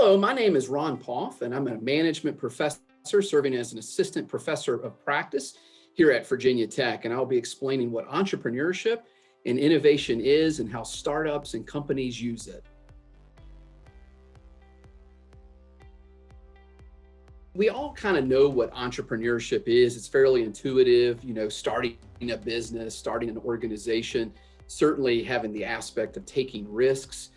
Hello, my name is Ron Poff, and I'm a management professor serving as an assistant professor of practice here at Virginia Tech. And I'll be explaining what entrepreneurship and innovation is and how startups and companies use it. We all kind of know what entrepreneurship is. It's fairly intuitive, starting a business, starting an organization, certainly having the aspect of taking risks.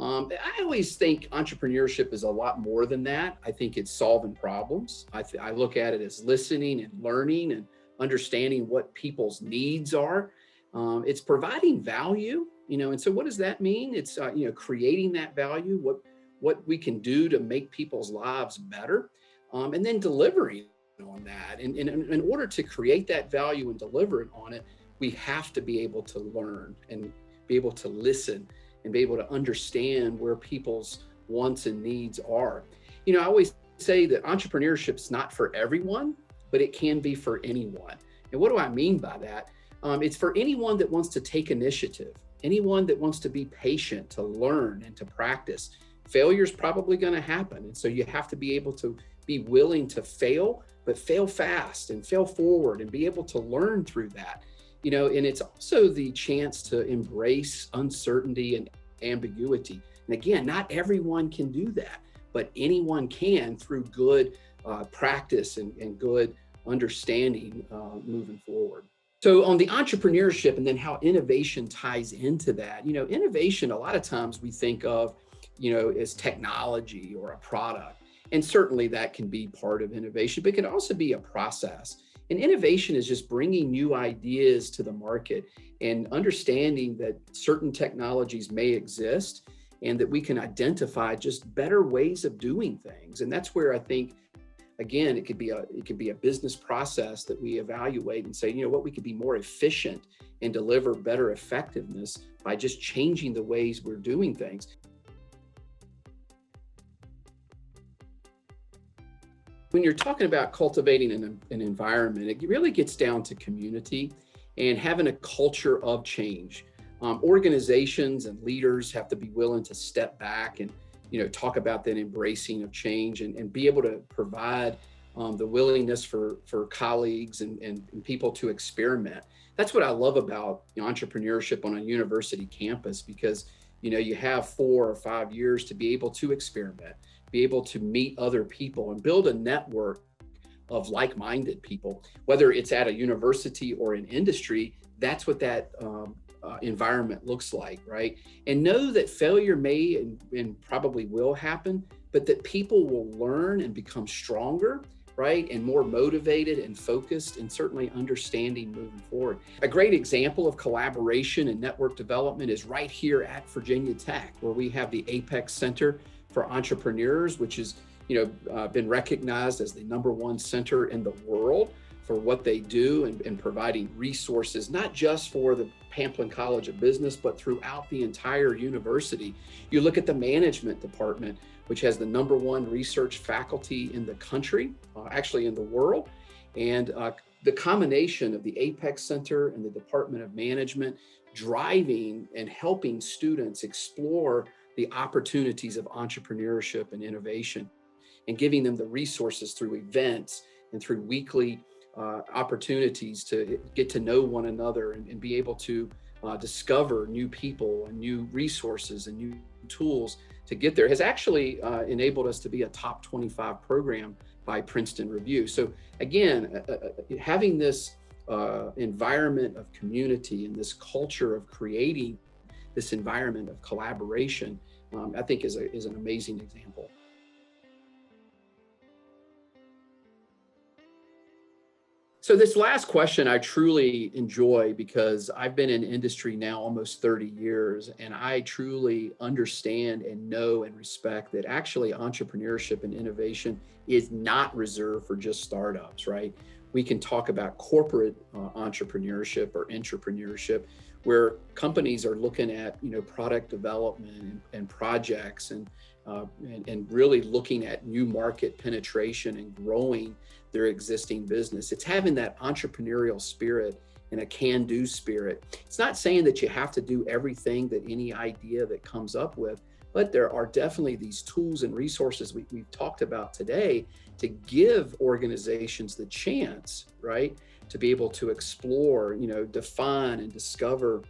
I always think entrepreneurship is a lot more than that. I think it's solving problems. I look at it as listening and learning and understanding what people's needs are. It's providing value, and so what does that mean? It's, creating that value, what we can do to make people's lives better, and then delivering on that. And in order to create that value and deliver it on it, we have to be able to learn and be able to listen and be able to understand where people's wants and needs are. I always say that entrepreneurship is not for everyone, but it can be for anyone. And what do I mean by that? It's for anyone that wants to take initiative, anyone that wants to be patient, to learn and to practice. Failure is probably going to happen. And so you have to be able to be willing to fail, but fail fast and fail forward and be able to learn through that. And it's also the chance to embrace uncertainty and ambiguity. And again, not everyone can do that, but anyone can through good practice and good understanding moving forward. So on the entrepreneurship and then how innovation ties into that, innovation, a lot of times we think of, as technology or a product. And certainly that can be part of innovation, but it can also be a process. And innovation is just bringing new ideas to the market and understanding that certain technologies may exist and that we can identify just better ways of doing things. And that's where I think, again, it could be a business process that we evaluate and say, what, we could be more efficient and deliver better effectiveness by just changing the ways we're doing things. When you're talking about cultivating an environment, it really gets down to community and having a culture of change. Organizations and leaders have to be willing to step back and, talk about that embracing of change and be able to provide the willingness for colleagues and people to experiment. That's what I love about entrepreneurship on a university campus, because, you have 4 or 5 years to be able to experiment, be able to meet other people and build a network of like-minded people, whether it's at a university or an industry. That's what that environment looks like, right? And know that failure may and probably will happen, but that people will learn and become stronger, right? And more motivated and focused and certainly understanding moving forward. A great example of collaboration and network development is right here at Virginia Tech, where we have the Apex Center for Entrepreneurs, which has been recognized as the #1 center in the world for what they do and providing resources, not just for the Pamplin College of Business, but throughout the entire university. You look at the management department, which has the #1 research faculty in the country, actually in the world. And the combination of the Apex Center and the Department of Management driving and helping students explore the opportunities of entrepreneurship and innovation, and giving them the resources through events and through weekly opportunities to get to know one another and be able to discover new people and new resources and new tools to get there, has actually enabled us to be a top 25 program by Princeton Review. So again, having this environment of community and this culture of creating this environment of collaboration, I think is an amazing example. So this last question I truly enjoy, because I've been in industry now almost 30 years, and I truly understand and know and respect that actually entrepreneurship and innovation is not reserved for just startups, right? We can talk about corporate entrepreneurship or intrapreneurship, where companies are looking at product development and projects and really looking at new market penetration and growing their existing business. It's having that entrepreneurial spirit and a can-do spirit. It's not saying that you have to do everything that any idea that comes up with, But there are definitely these tools and resources we've talked about today to give organizations the chance, right, to be able to explore, define and discover,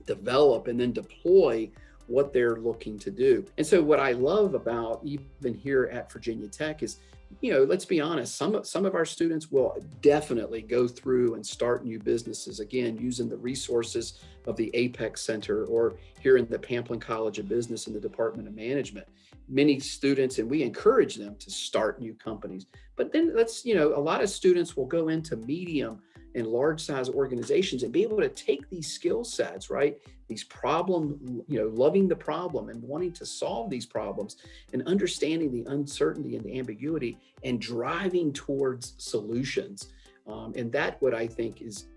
develop, and then deploy what they're looking to do. And so what I love about even here at Virginia Tech is, let's be honest, some of our students will definitely go through and start new businesses, again, using the resources of the Apex Center or here in the Pamplin College of Business in the Department of Management. Many students, and we encourage them to start new companies. But then a lot of students will go into medium and large size organizations and be able to take these skill sets, right? These loving the problem and wanting to solve these problems and understanding the uncertainty and the ambiguity and driving towards solutions. And that what I think is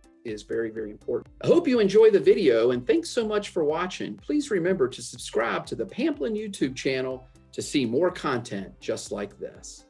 very, very important. I hope you enjoy the video and thanks so much for watching. Please remember to subscribe to the Pamplin YouTube channel to see more content just like this.